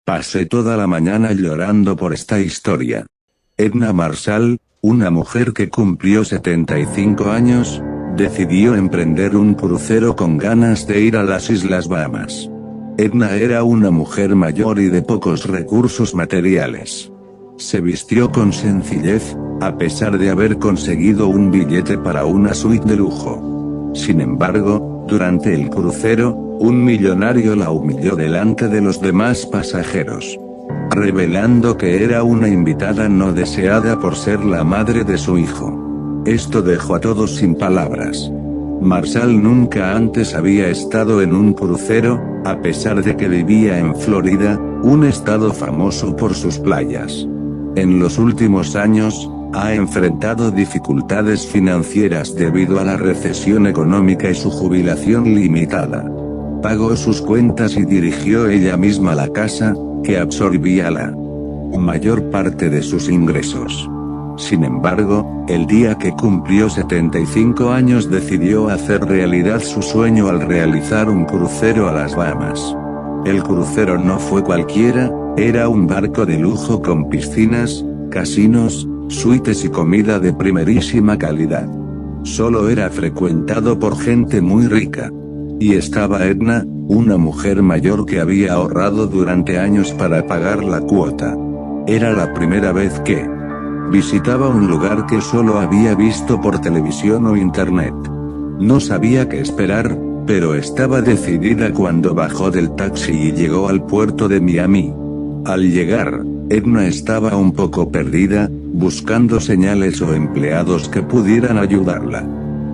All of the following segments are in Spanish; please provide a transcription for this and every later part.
Pasé toda la mañana llorando por esta historia. Edna Marshall, una mujer que cumplió 75 años, decidió emprender un crucero con ganas de ir a las Islas Bahamas. Edna era una mujer mayor y de pocos recursos materiales. Se vistió con sencillez, a pesar de haber conseguido un billete para una suite de lujo. Sin embargo, durante el crucero, un millonario la humilló delante de los demás pasajeros, revelando que era una invitada no deseada por ser la madre de su hijo. Esto dejó a todos sin palabras. Marshall nunca antes había estado en un crucero, a pesar de que vivía en Florida, un estado famoso por sus playas. En los últimos años, ha enfrentado dificultades financieras debido a la recesión económica y su jubilación limitada. Pagó sus cuentas y dirigió ella misma la casa, que absorbía la mayor parte de sus ingresos. Sin embargo, el día que cumplió 75 años decidió hacer realidad su sueño al realizar un crucero a las Bahamas. El crucero no fue cualquiera, era un barco de lujo con piscinas, casinos, suites y comida de primerísima calidad. Solo era frecuentado por gente muy rica. Y estaba Edna, una mujer mayor que había ahorrado durante años para pagar la cuota. Era la primera vez que visitaba un lugar que solo había visto por televisión o internet. No sabía qué esperar, pero estaba decidida cuando bajó del taxi y llegó al puerto de Miami. Al llegar, Edna estaba un poco perdida, buscando señales o empleados que pudieran ayudarla.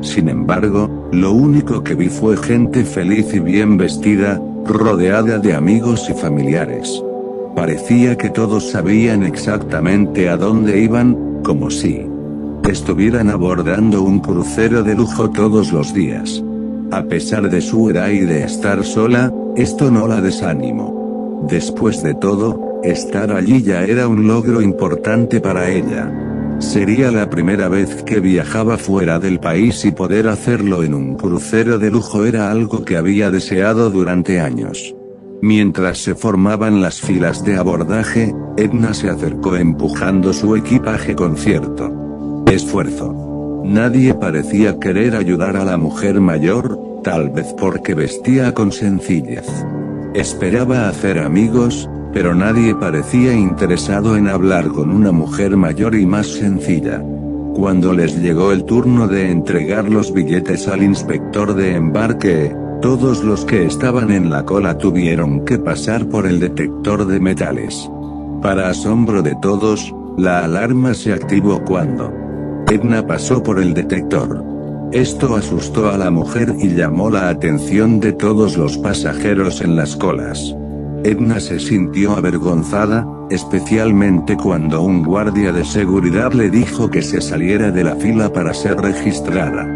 Sin embargo, lo único que vi fue gente feliz y bien vestida, rodeada de amigos y familiares. Parecía que todos sabían exactamente a dónde iban, como si estuvieran abordando un crucero de lujo todos los días. A pesar de su edad y de estar sola, esto no la desanimó. Después de todo, estar allí ya era un logro importante para ella. Sería la primera vez que viajaba fuera del país y poder hacerlo en un crucero de lujo era algo que había deseado durante años. Mientras se formaban las filas de abordaje, Edna se acercó empujando su equipaje con cierto esfuerzo. Nadie parecía querer ayudar a la mujer mayor, tal vez porque vestía con sencillez. Esperaba hacer amigos, pero nadie parecía interesado en hablar con una mujer mayor y más sencilla. Cuando les llegó el turno de entregar los billetes al inspector de embarque, todos los que estaban en la cola tuvieron que pasar por el detector de metales. Para asombro de todos, la alarma se activó cuando Edna pasó por el detector. Esto asustó a la mujer y llamó la atención de todos los pasajeros en las colas. Edna se sintió avergonzada, especialmente cuando un guardia de seguridad le dijo que se saliera de la fila para ser registrada.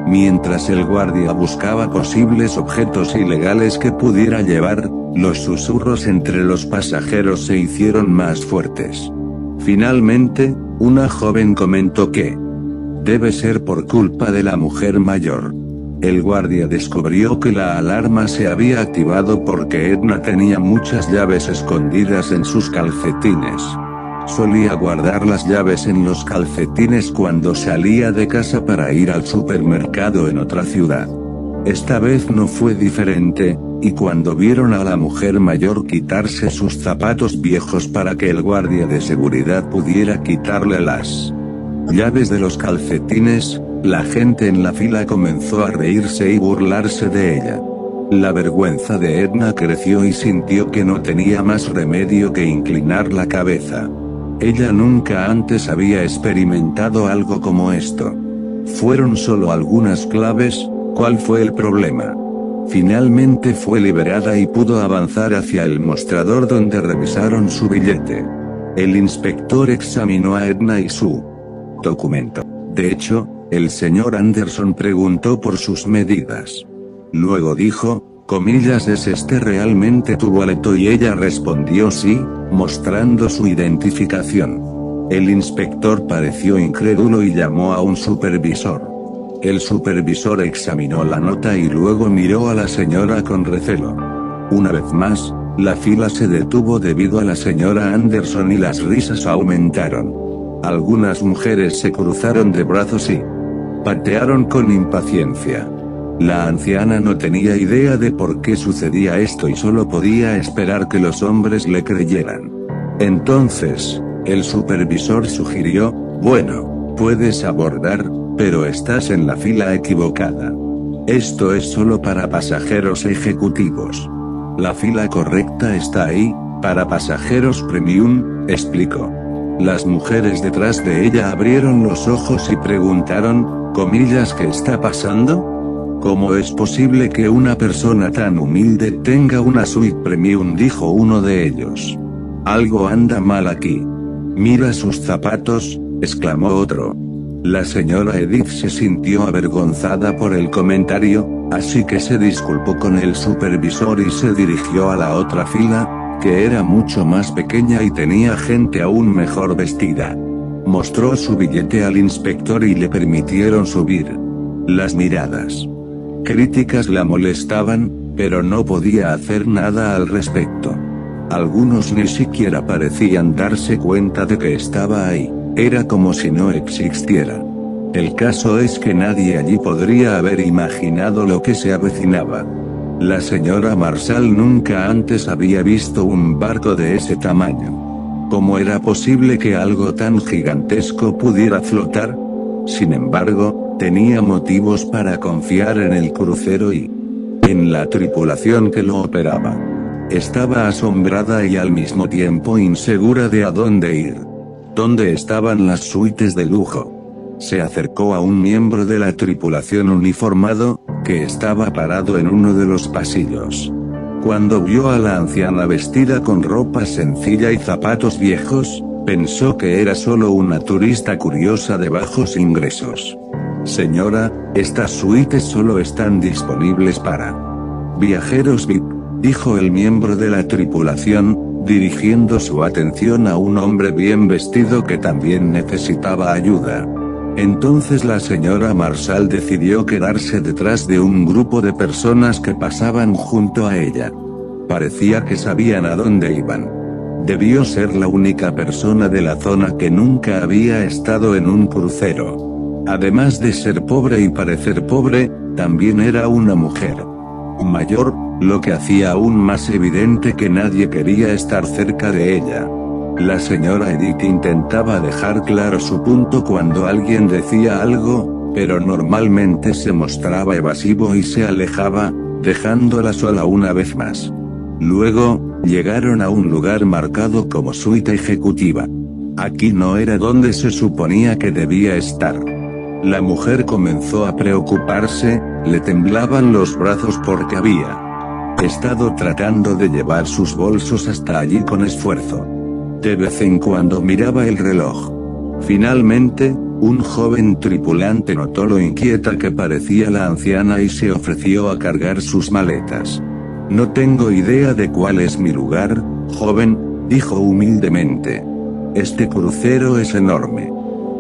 Mientras el guardia buscaba posibles objetos ilegales que pudiera llevar, los susurros entre los pasajeros se hicieron más fuertes. Finalmente, una joven comentó que debe ser por culpa de la mujer mayor. El guardia descubrió que la alarma se había activado porque Edna tenía muchas llaves escondidas en sus calcetines. Solía guardar las llaves en los calcetines cuando salía de casa para ir al supermercado en otra ciudad. Esta vez no fue diferente, y cuando vieron a la mujer mayor quitarse sus zapatos viejos para que el guardia de seguridad pudiera quitarle las llaves de los calcetines, la gente en la fila comenzó a reírse y burlarse de ella. La vergüenza de Edna creció y sintió que no tenía más remedio que inclinar la cabeza. Ella nunca antes había experimentado algo como esto. Fueron solo algunas claves. ¿Cuál fue el problema? Finalmente fue liberada y pudo avanzar hacia el mostrador donde revisaron su billete. El inspector examinó a Edna y su documento. De hecho, el señor Anderson preguntó por sus medidas. Luego dijo, comillas, ¿es este realmente tu boleto? Y ella respondió sí, mostrando su identificación. El inspector pareció incrédulo y llamó a un supervisor. El supervisor examinó la nota y luego miró a la señora con recelo. Una vez más, La fila se detuvo debido a la señora Anderson y las risas aumentaron. Algunas mujeres se cruzaron de brazos y patearon con impaciencia. La anciana no tenía idea de por qué sucedía esto y solo podía esperar que los hombres le creyeran. Entonces, el supervisor sugirió, bueno, puedes abordar, pero estás en la fila equivocada. Esto es solo para pasajeros ejecutivos. La fila correcta está ahí, para pasajeros premium, explicó. Las mujeres detrás de ella abrieron los ojos y preguntaron, comillas, ¿qué está pasando? ¿Cómo es posible que una persona tan humilde tenga una suite premium?, dijo uno de ellos. Algo anda mal aquí. Mira sus zapatos, exclamó otro. La señora Edith se sintió avergonzada por el comentario, así que se disculpó con el supervisor y se dirigió a la otra fila, que era mucho más pequeña y tenía gente aún mejor vestida. Mostró su billete al inspector y le permitieron subir. Las miradas críticas la molestaban, pero no podía hacer nada al respecto. Algunos ni siquiera parecían darse cuenta de que estaba ahí, era como si no existiera. El caso es que nadie allí podría haber imaginado lo que se avecinaba. La señora Marshall nunca antes había visto un barco de ese tamaño. ¿Cómo era posible que algo tan gigantesco pudiera flotar? Sin embargo, tenía motivos para confiar en el crucero y en la tripulación que lo operaba. Estaba asombrada y al mismo tiempo insegura de a dónde ir. ¿Dónde estaban las suites de lujo? Se acercó a un miembro de la tripulación uniformado, que estaba parado en uno de los pasillos. Cuando vio a la anciana vestida con ropa sencilla y zapatos viejos, pensó que era solo una turista curiosa de bajos ingresos. Señora, estas suites solo están disponibles para viajeros VIP, dijo el miembro de la tripulación, dirigiendo su atención a un hombre bien vestido que también necesitaba ayuda. Entonces la señora Marshall decidió quedarse detrás de un grupo de personas que pasaban junto a ella. Parecía que sabían a dónde iban. Debió ser la única persona de la zona que nunca había estado en un crucero. Además de ser pobre y parecer pobre, también era una mujer mayor, lo que hacía aún más evidente que nadie quería estar cerca de ella. La señora Edith intentaba dejar claro su punto cuando alguien decía algo, pero normalmente se mostraba evasivo y se alejaba, dejándola sola una vez más. Luego, llegaron a un lugar marcado como suite ejecutiva. Aquí no era donde se suponía que debía estar. La mujer comenzó a preocuparse, le temblaban los brazos porque había estado tratando de llevar sus bolsos hasta allí con esfuerzo. De vez en cuando miraba el reloj. Finalmente, un joven tripulante notó lo inquieta que parecía la anciana y se ofreció a cargar sus maletas. No tengo idea de cuál es mi lugar, joven, dijo humildemente. Este crucero es enorme.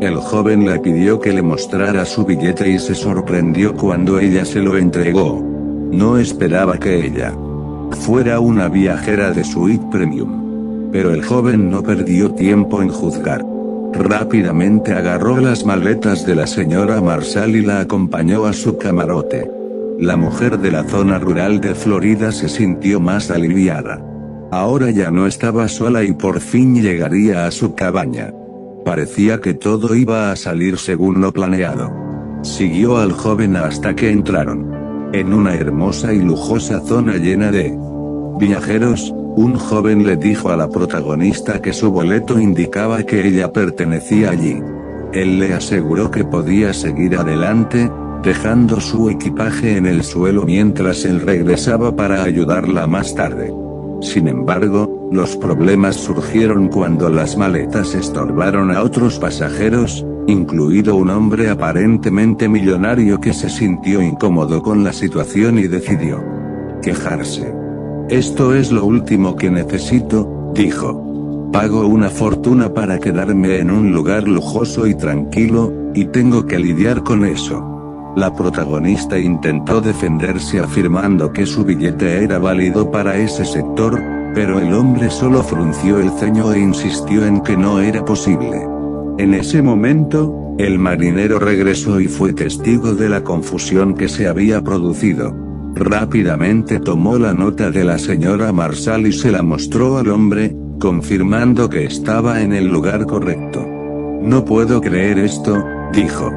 El joven le pidió que le mostrara su billete y se sorprendió cuando ella se lo entregó. No esperaba que ella fuera una viajera de suite premium. Pero el joven no perdió tiempo en juzgar. Rápidamente agarró las maletas de la señora Marshall y la acompañó a su camarote. La mujer de la zona rural de Florida se sintió más aliviada. Ahora ya no estaba sola y por fin llegaría a su cabaña. Parecía que todo iba a salir según lo planeado. Siguió al joven hasta que entraron en una hermosa y lujosa zona llena de viajeros. Un joven le dijo a la protagonista que su boleto indicaba que ella pertenecía allí. Él le aseguró que podía seguir adelante, dejando su equipaje en el suelo mientras él regresaba para ayudarla más tarde. Sin embargo, los problemas surgieron cuando las maletas estorbaron a otros pasajeros, incluido un hombre aparentemente millonario que se sintió incómodo con la situación y decidió quejarse. Esto es lo último que necesito, dijo. Pago una fortuna para quedarme en un lugar lujoso y tranquilo, y tengo que lidiar con eso. La protagonista intentó defenderse afirmando que su billete era válido para ese sector, Pero el hombre solo frunció el ceño e insistió en que no era posible. En ese momento, el marinero regresó y fue testigo de la confusión que se había producido. Rápidamente tomó la nota de la señora Marshall y se la mostró al hombre, confirmando que estaba en el lugar correcto. No puedo creer esto, dijo.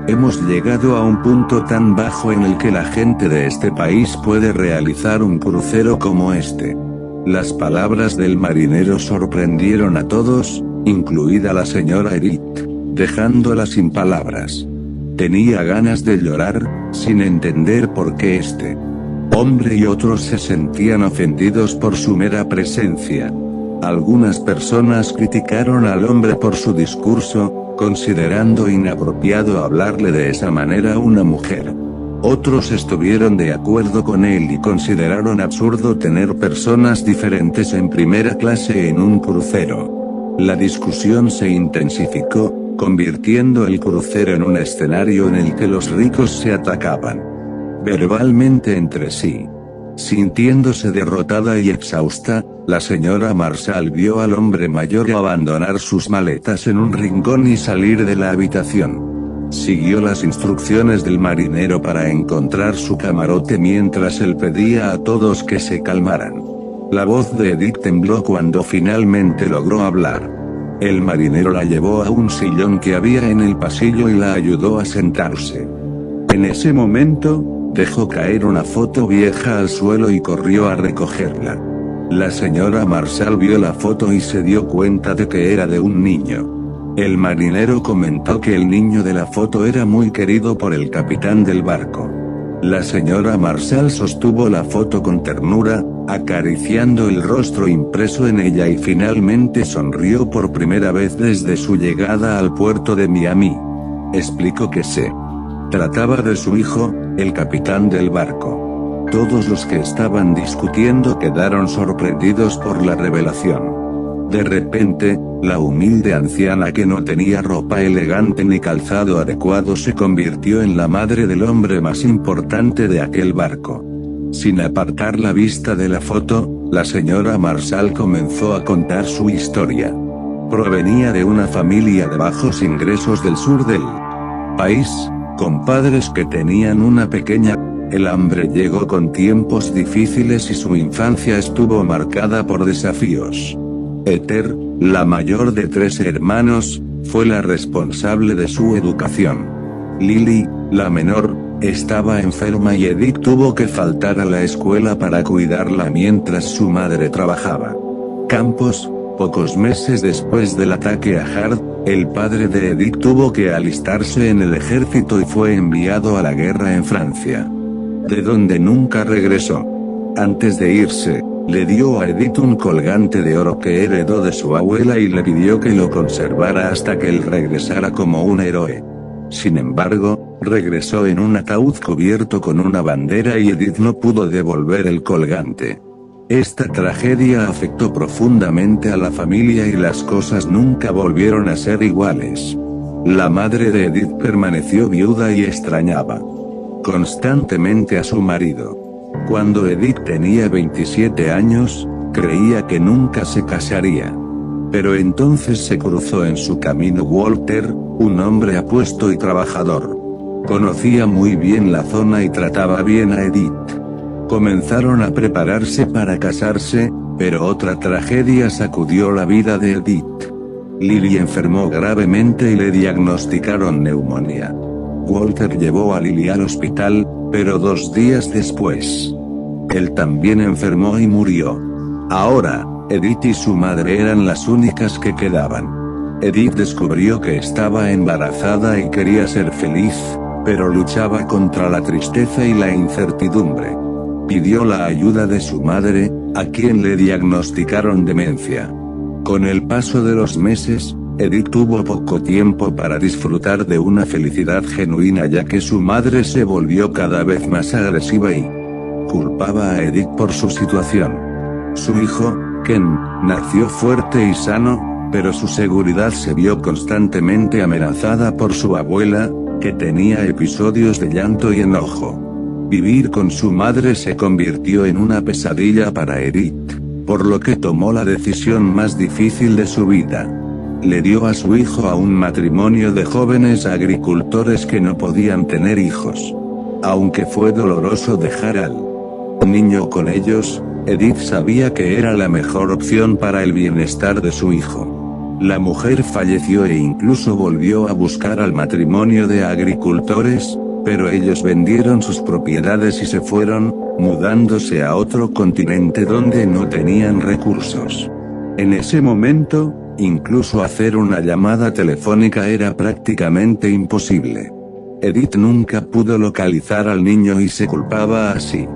Hemos llegado a un punto tan bajo en el que la gente de este país puede realizar un crucero como este. Las palabras del marinero sorprendieron a todos, incluida la señora Edith, dejándola sin palabras. Tenía ganas de llorar, sin entender por qué este hombre y otros se sentían ofendidos por su mera presencia. Algunas personas criticaron al hombre por su discurso, considerando inapropiado hablarle de esa manera a una mujer. Otros estuvieron de acuerdo con él y consideraron absurdo tener personas diferentes en primera clase en un crucero. La discusión se intensificó, convirtiendo el crucero en un escenario en el que los ricos se atacaban verbalmente entre sí. Sintiéndose derrotada y exhausta, la señora Marshall vio al hombre mayor abandonar sus maletas en un rincón y salir de la habitación. Siguió las instrucciones del marinero para encontrar su camarote mientras él pedía a todos que se calmaran. La voz de Edith tembló cuando finalmente logró hablar. El marinero la llevó a un sillón que había en el pasillo y la ayudó a sentarse. En ese momento, dejó caer una foto vieja al suelo y corrió a recogerla. La señora Marshall vio la foto y se dio cuenta de que era de un niño. El marinero comentó que el niño de la foto era muy querido por el capitán del barco. La señora Marshall sostuvo la foto con ternura, acariciando el rostro impreso en ella y finalmente sonrió por primera vez desde su llegada al puerto de Miami. Explicó que se trataba de su hijo, el capitán del barco. Todos los que estaban discutiendo quedaron sorprendidos por la revelación. De repente, la humilde anciana que no tenía ropa elegante ni calzado adecuado se convirtió en la madre del hombre más importante de aquel barco. Sin apartar la vista de la foto, la señora Marshall comenzó a contar su historia. Provenía de una familia de bajos ingresos del sur del país, con padres que tenían una pequeña. El hambre llegó con tiempos difíciles y su infancia estuvo marcada por desafíos. Ether, la mayor de 3 hermanos, fue la responsable de su educación. Lily, la menor, estaba enferma y Edith tuvo que faltar a la escuela para cuidarla mientras su madre trabajaba. Campos, pocos meses después del ataque a Hard, el padre de Edith tuvo que alistarse en el ejército y fue enviado a la guerra en Francia, de donde nunca regresó. Antes de irse, le dio a Edith un colgante de oro que heredó de su abuela y le pidió que lo conservara hasta que él regresara como un héroe. Sin embargo, regresó en un ataúd cubierto con una bandera y Edith no pudo devolver el colgante. Esta tragedia afectó profundamente a la familia y las cosas nunca volvieron a ser iguales. La madre de Edith permaneció viuda y extrañaba constantemente a su marido. Cuando Edith tenía 27 años, creía que nunca se casaría. Pero entonces se cruzó en su camino Walter, un hombre apuesto y trabajador. Conocía muy bien la zona y trataba bien a Edith. Comenzaron a prepararse para casarse, pero otra tragedia sacudió la vida de Edith. Lily enfermó gravemente y le diagnosticaron neumonía. Walter llevó a Lily al hospital, pero 2 días después, él también enfermó y murió. Ahora, Edith y su madre eran las únicas que quedaban. Edith descubrió que estaba embarazada y quería ser feliz, pero luchaba contra la tristeza y la incertidumbre. Pidió la ayuda de su madre, a quien le diagnosticaron demencia. Con el paso de los meses, Edith tuvo poco tiempo para disfrutar de una felicidad genuina ya que su madre se volvió cada vez más agresiva y culpaba a Edith por su situación. Su hijo, Ken, nació fuerte y sano, pero su seguridad se vio constantemente amenazada por su abuela, que tenía episodios de llanto y enojo. Vivir con su madre se convirtió en una pesadilla para Edith. por lo que tomó la decisión más difícil de su vida. Le dio a su hijo a un matrimonio de jóvenes agricultores que no podían tener hijos. Aunque fue doloroso dejar al niño con ellos, Edith sabía que era la mejor opción para el bienestar de su hijo. La mujer falleció e incluso volvió a buscar al matrimonio de agricultores, pero ellos vendieron sus propiedades y se fueron, mudándose a otro continente donde no tenían recursos. En ese momento, incluso hacer una llamada telefónica era prácticamente imposible. Edith nunca pudo localizar al niño y se culpaba a sí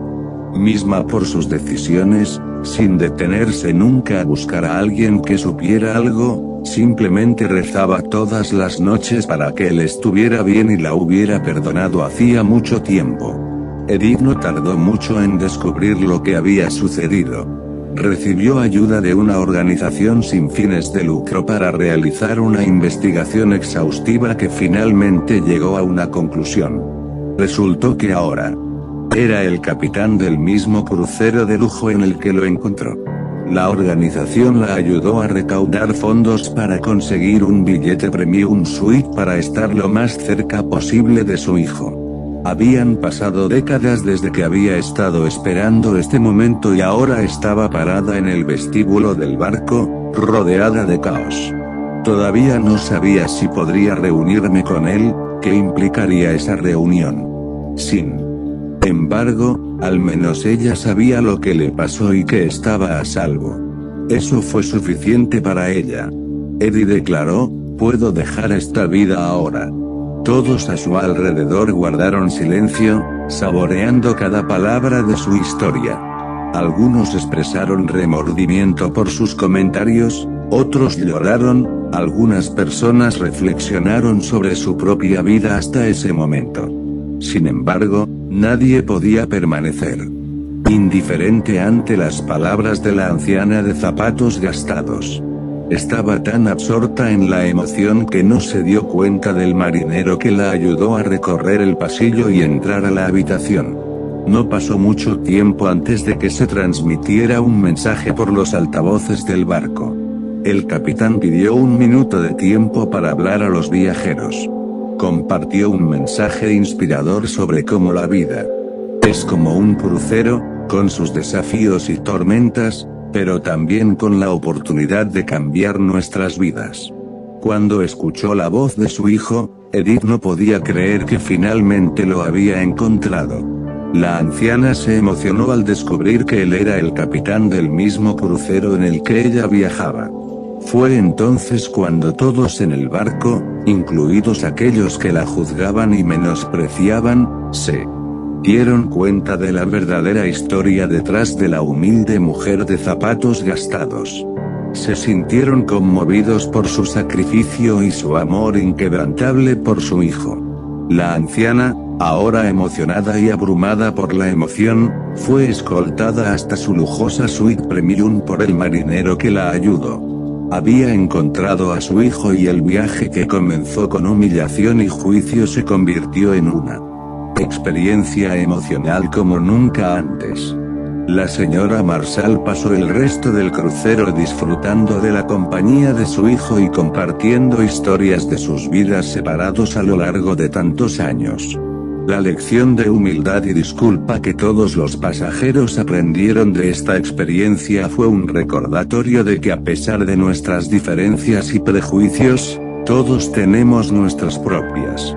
misma por sus decisiones, sin detenerse nunca a buscar a alguien que supiera algo, simplemente rezaba todas las noches para que él estuviera bien y la hubiera perdonado hacía mucho tiempo. Edith no tardó mucho en descubrir lo que había sucedido. Recibió ayuda de una organización sin fines de lucro para realizar una investigación exhaustiva que finalmente llegó a una conclusión. Resultó que ahora era el capitán del mismo crucero de lujo en el que lo encontró. La organización la ayudó a recaudar fondos para conseguir un billete premium suite para estar lo más cerca posible de su hijo. Habían pasado décadas desde que había estado esperando este momento y ahora estaba parada en el vestíbulo del barco, rodeada de caos. Todavía no sabía si podría reunirme con él, qué implicaría esa reunión. Sin embargo, al menos ella sabía lo que le pasó y que estaba a salvo. Eso fue suficiente para ella. Eddie declaró, "Puedo dejar esta vida ahora". Todos a su alrededor guardaron silencio, saboreando cada palabra de su historia. Algunos expresaron remordimiento por sus comentarios, otros lloraron, algunas personas reflexionaron sobre su propia vida hasta ese momento. Sin embargo, nadie podía permanecer indiferente ante las palabras de la anciana de zapatos gastados. Estaba tan absorta en la emoción que no se dio cuenta del marinero que la ayudó a recorrer el pasillo y entrar a la habitación. No pasó mucho tiempo antes de que se transmitiera un mensaje por los altavoces del barco. El capitán pidió 1 minuto de tiempo para hablar a los viajeros. Compartió un mensaje inspirador sobre cómo la vida es como un crucero, con sus desafíos y tormentas, pero también con la oportunidad de cambiar nuestras vidas. Cuando escuchó la voz de su hijo, Edith no podía creer que finalmente lo había encontrado. La anciana se emocionó al descubrir que él era el capitán del mismo crucero en el que ella viajaba. Fue entonces cuando todos en el barco, incluidos aquellos que la juzgaban y menospreciaban, se dieron cuenta de la verdadera historia detrás de la humilde mujer de zapatos gastados. Se sintieron conmovidos por su sacrificio y su amor inquebrantable por su hijo. La anciana, ahora emocionada y abrumada por la emoción, fue escoltada hasta su lujosa suite premium por el marinero que la ayudó. Había encontrado a su hijo y el viaje que comenzó con humillación y juicio se convirtió en una experiencia emocional como nunca antes. La señora Marshall pasó el resto del crucero disfrutando de la compañía de su hijo y compartiendo historias de sus vidas separados a lo largo de tantos años. La lección de humildad y disculpa que todos los pasajeros aprendieron de esta experiencia fue un recordatorio de que a pesar de nuestras diferencias y prejuicios, todos tenemos nuestras propias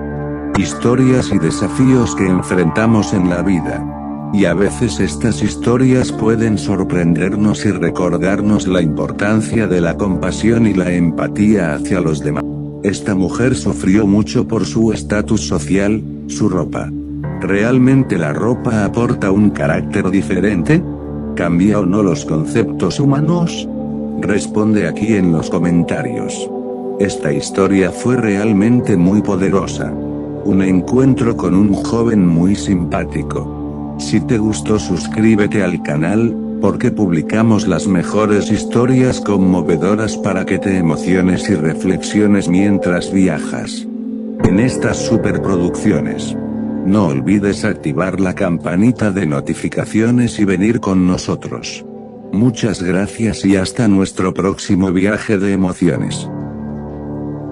historias y desafíos que enfrentamos en la vida. Y a veces estas historias pueden sorprendernos y recordarnos la importancia de la compasión y la empatía hacia los demás. Esta mujer sufrió mucho por su estatus social, su ropa. ¿Realmente la ropa aporta un carácter diferente? ¿Cambia o no los conceptos humanos? Responde aquí en los comentarios. Esta historia fue realmente muy poderosa. Un encuentro con un joven muy simpático. Si te gustó, suscríbete al canal, porque publicamos las mejores historias conmovedoras para que te emociones y reflexiones mientras viajas en estas superproducciones. No olvides activar la campanita de notificaciones y venir con nosotros. Muchas gracias y hasta nuestro próximo viaje de emociones.